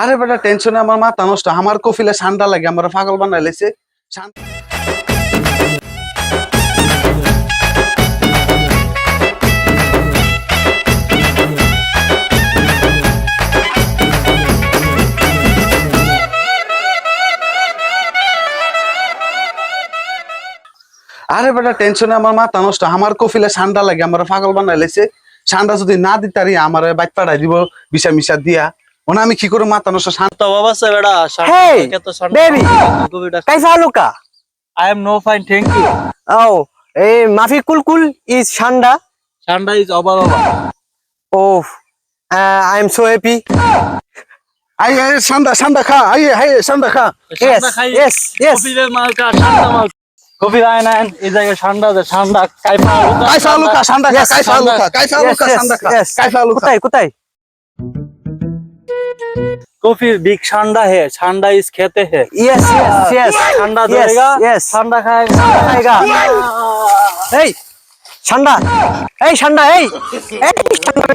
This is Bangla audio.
আরে বেটা টেনশনে আমার মাথা নষ্ট। আমার কফিলে ঠান্ডা লাগে, আমার পাগল বানাই লাইছে। আরে বেটা টেনশনে আমার মাথা নষ্ট। আমার কফিলে ঠান্ডা লাগে, আমার পাগল বানাই লাইছে। ঠান্ডা যদি না দিতারি আমার বাইক পাঠাই দিব বিষা মিশা দিয়া। ওনা আমি কি করে মাথা নষ্ট तो बाबा से बेटा Hey, क्या तो baby, कैसा हाल का? I am no fine thank you Oh, Mafi Kulkul is Shanda. Shanda is Oba Baba Oh, I am so happy. I ঠান্ডা ঠান্ডা খা, আই হাই ঠান্ডা খা। Yes, yes, yes. कॉफी दे माल का Shanda माल कॉफी आए ना इस जगह Shanda दे Shanda काइफा কাইফা লুকা ঠান্ডা খা, Yes, কাইফা ঠান্ডা। লুকা, কাইফা Yes, লুকা yes, ঠান্ডা খা, yes. কাইফা লুকা। কোথায় কোথায়? कॉफी बिग Shanda है Shanda इस खेते है Yes, yes, yes. ठंडा Yes, धरेगा yes. ठंडा खाएगा ঠান্ডা খাएगा। Hey, Shanda. Hey, Shanda, hey. Hey, Shanda.